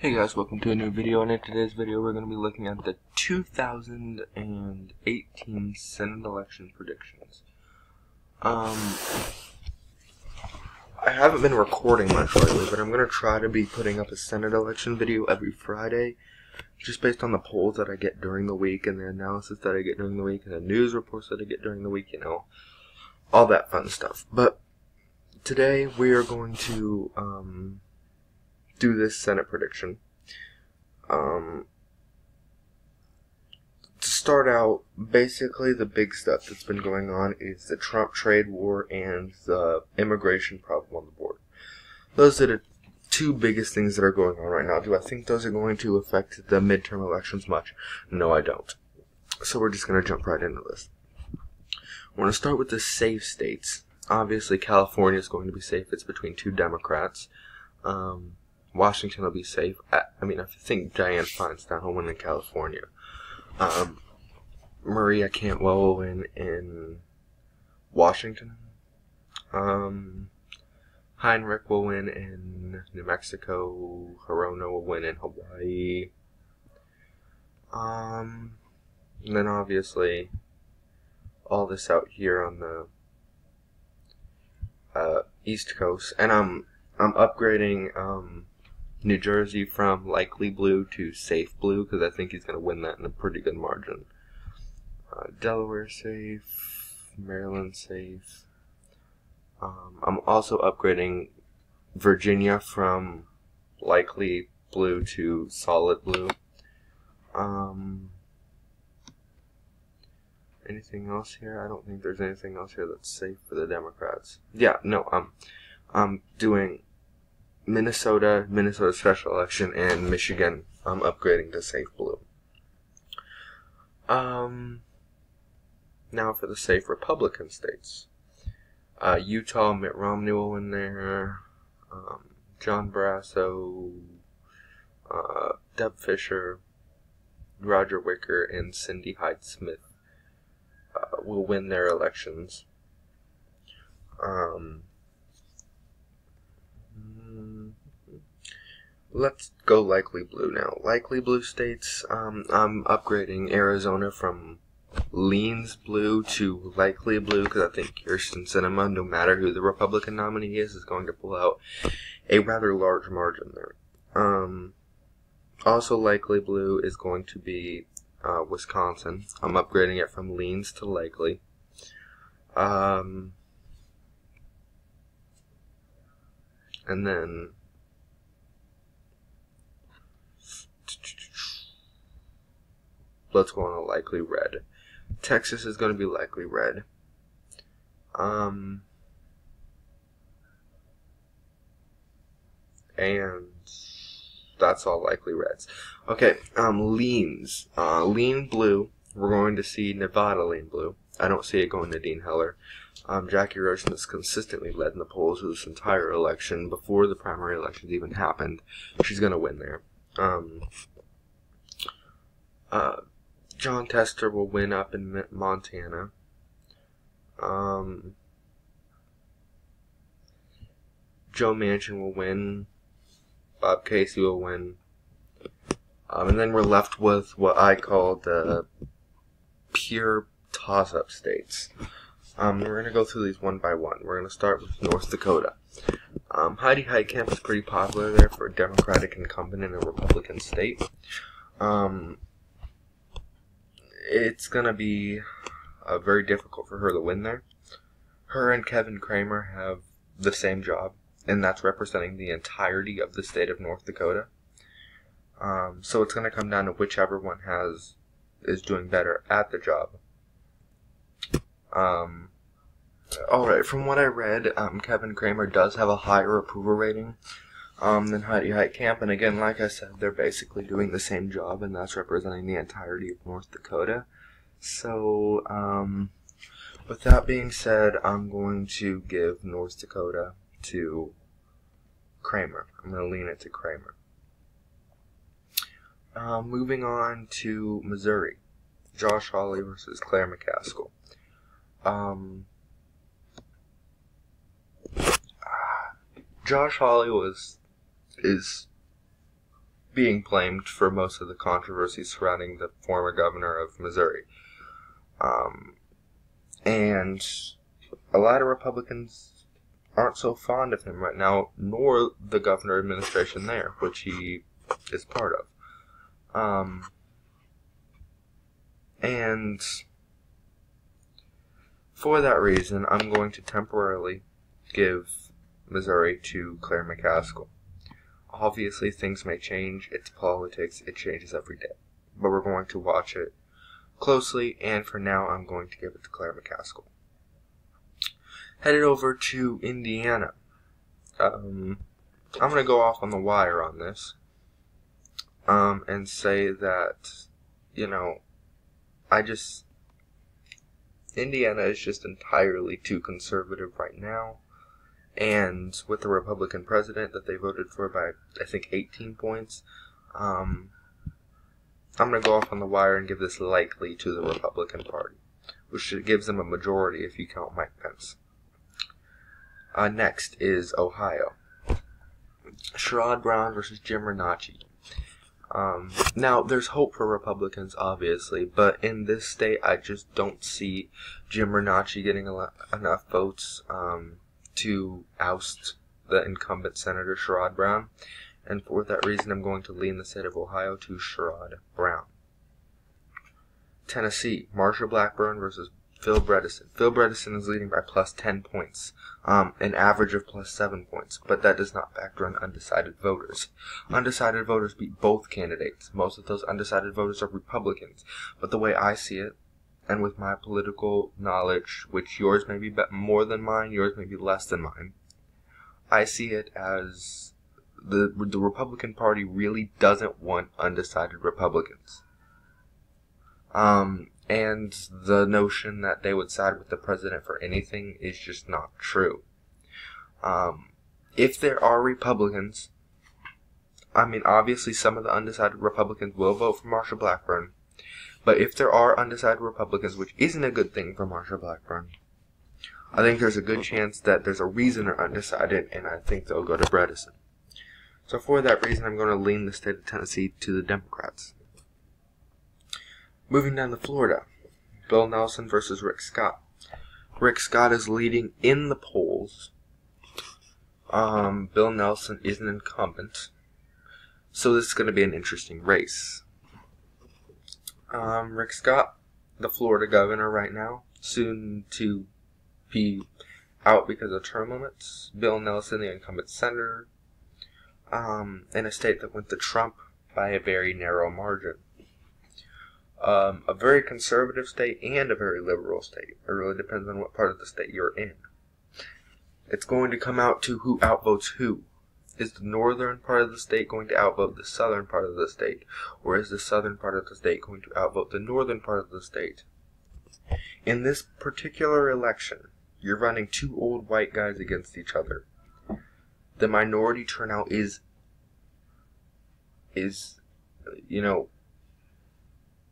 Hey guys, welcome to a new video, and in today's video we're going to be looking at the 2018 Senate election predictions. I haven't been recording much lately, but I'm going to try to be putting up a Senate election video every Friday, just based on the polls that I get during the week, and the analysis that I get during the week, and the news reports that I get during the week, all that fun stuff. But today we are going to do this Senate prediction. To start out, basically the big stuff that's been going on is the Trump trade war and the immigration problem on the border. Those are the two biggest things that are going on right now. Do I think those are going to affect the midterm elections much? No, I don't. So we're just going to jump right into this. I want to start with the safe states. Obviously, California is going to be safe. It's between two Democrats. Washington will be safe. I think Dianne Feinstein will win in California. Maria Cantwell will win in Washington. Heinrich will win in New Mexico. Hirono will win in Hawaii. And then obviously all this out here on the East Coast. And I'm upgrading New Jersey from likely blue to safe blue, because I think he's going to win that in a pretty good margin. Delaware safe, Maryland safe. I'm also upgrading Virginia from likely blue to solid blue. Anything else here? I don't think there's anything else here that's safe for the Democrats. I'm doing Minnesota special election, and Michigan, I'm upgrading to safe blue. Now for the safe Republican states. Utah, Mitt Romney will win there. John Barrasso, Deb Fischer, Roger Wicker, and Cindy Hyde-Smith will win their elections. Let's go likely blue now. Likely blue states, I'm upgrading Arizona from leans blue to likely blue, because I think Kyrsten Sinema, no matter who the Republican nominee is going to pull out a rather large margin there. Also likely blue is going to be Wisconsin. I'm upgrading it from leans to likely. And then let's go on a likely red. Texas is going to be likely red. And that's all likely reds. Okay, leans. Lean blue. We're going to see Nevada lean blue. I don't see it going to Dean Heller. Jackie Rosen has consistently led in the polls this entire election. Before the primary elections even happened, she's going to win there. John Tester will win up in Montana. Joe Manchin will win. Bob Casey will win. And then we're left with what I call the pure toss-up states. We're going to go through these one by one. We're going to start with North Dakota. Heidi Heitkamp is pretty popular there for a Democratic incumbent in a Republican state. It's going to be very difficult for her to win there. Her and Kevin Cramer have the same job, and that's representing the entirety of the state of North Dakota. So it's going to come down to whichever one is doing better at the job. Alright, from what I read, Kevin Cramer does have a higher approval rating than Heidi Heitkamp, and again, like I said, they're basically doing the same job, and that's representing the entirety of North Dakota. So, with that being said, I'm going to give North Dakota to Cramer. I'm going to lean it to Cramer. Moving on to Missouri. Josh Hawley versus Claire McCaskill. Josh Hawley is being blamed for most of the controversy surrounding the former governor of Missouri. And a lot of Republicans aren't so fond of him right now, nor the governor administration there, which he is part of. And for that reason, I'm going to temporarily give Missouri to Claire McCaskill. Obviously, things may change. It's politics. It changes every day. But we're going to watch it closely, and for now, I'm going to give it to Claire McCaskill. Headed over to Indiana. I'm going to go off on the wire on this. And say that, Indiana is just entirely too conservative right now. And with the Republican president that they voted for by, I think, 18 points, I'm going to go off on the wire and give this likely to the Republican Party, which gives them a majority if you count Mike Pence. Next is Ohio. Sherrod Brown versus Jim Renacci. Now, there's hope for Republicans, obviously, but in this state, I just don't see Jim Renacci getting enough votes to oust the incumbent Senator Sherrod Brown, and for that reason, I'm going to lean the state of Ohio to Sherrod Brown. Tennessee, Marsha Blackburn versus Phil Bredesen. Phil Bredesen is leading by plus 10 points, an average of plus 7 points, but that does not factor in undecided voters. Undecided voters beat both candidates. Most of those undecided voters are Republicans, but the way I see it, and with my political knowledge, which yours may be more than mine, yours may be less than mine, I see it as the Republican Party really doesn't want undecided Republicans. And the notion that they would side with the president for anything is just not true. If there are Republicans, obviously some of the undecided Republicans will vote for Marsha Blackburn, but if there are undecided Republicans, which isn't a good thing for Marsha Blackburn, I think there's a good chance that there's a reason they're undecided, and I think they'll go to Bredesen. So for that reason, I'm going to lean the state of Tennessee to the Democrats. Moving down to Florida, Bill Nelson versus Rick Scott. Rick Scott is leading in the polls. Bill Nelson is an incumbent. So this is going to be an interesting race. Rick Scott, the Florida governor right now, soon to be out because of term limits. Bill Nelson, the incumbent senator, in a state that went to Trump by a very narrow margin. A very conservative state and a very liberal state. It really depends on what part of the state you're in. It's going to come out to who outvotes who. Is the northern part of the state going to outvote the southern part of the state? Or is the southern part of the state going to outvote the northern part of the state? In this particular election, you're running two old white guys against each other. The minority turnout is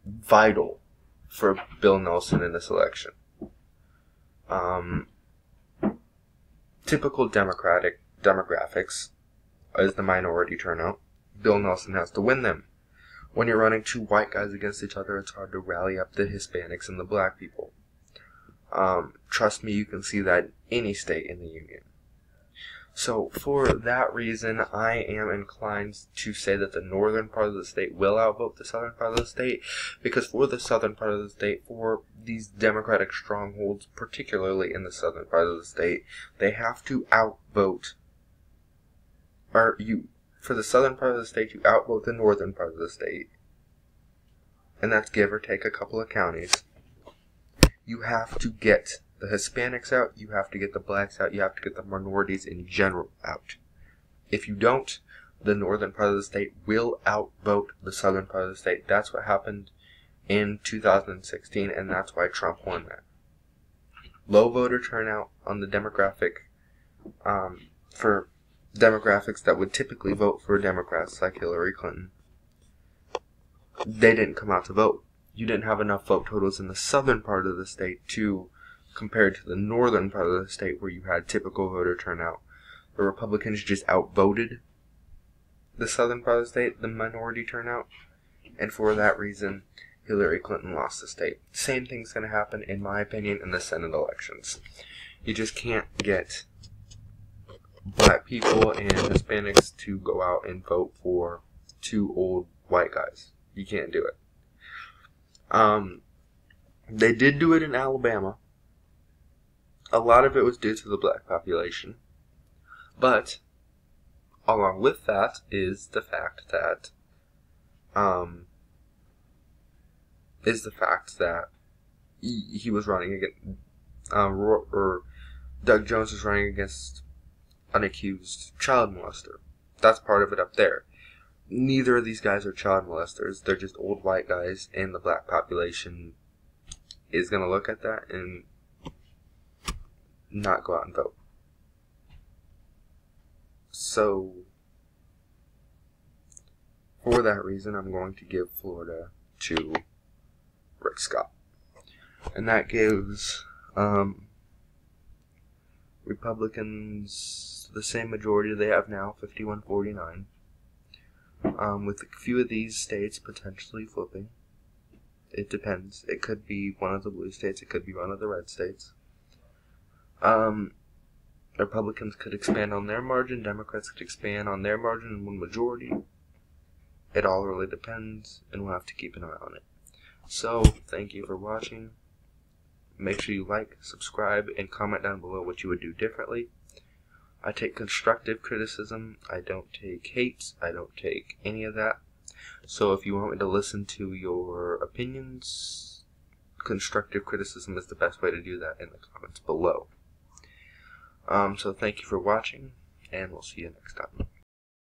vital for Bill Nelson in this election. Typical demographics is the minority turnout. Bill Nelson has to win them. When you're running two white guys against each other, it's hard to rally up the Hispanics and the black people. Trust me, you can see that in any state in the Union. So, for that reason, I am inclined to say that the northern part of the state will outvote the southern part of the state, because for the southern part of the state, for these Democratic strongholds, particularly in the southern part of the state, they have to outvote, for the southern part of the state, you outvote the northern part of the state, and that's give or take a couple of counties. You have to get the Hispanics out, you have to get the blacks out, you have to get the minorities in general out. If you don't, the northern part of the state will outvote the southern part of the state. That's what happened in 2016, and that's why Trump won that. Low voter turnout on the demographic, for demographics that would typically vote for Democrats like Hillary Clinton. They didn't come out to vote. You didn't have enough vote totals in the southern part of the state compared to the northern part of the state where you had typical voter turnout. The Republicans just outvoted the southern part of the state, the minority turnout, and for that reason, Hillary Clinton lost the state. Same thing's going to happen, in my opinion, in the Senate elections. You just can't get black people and Hispanics to go out and vote for two old white guys. You can't do it. They did do it in Alabama. A lot of it was due to the black population. But along with that is the fact that he was running against or Doug Jones was running against an accused child molester. That's part of it up there. Neither of these guys are child molesters. They're just old white guys, and the black population is going to look at that and not go out and vote. So, for that reason, I'm going to give Florida to Rick Scott. And that gives Republicans the same majority they have now, 51-49. With a few of these states potentially flipping. It depends. It could be one of the blue states. It could be one of the red states. Republicans could expand on their margin. Democrats could expand on their margin and win majority. It all really depends, and we'll have to keep an eye on it. So, thank you for watching. Make sure you like, subscribe, and comment down below what you would do differently. I take constructive criticism. I don't take hate. I don't take any of that. So if you want me to listen to your opinions, constructive criticism is the best way to do that in the comments below. So thank you for watching, and we'll see you next time.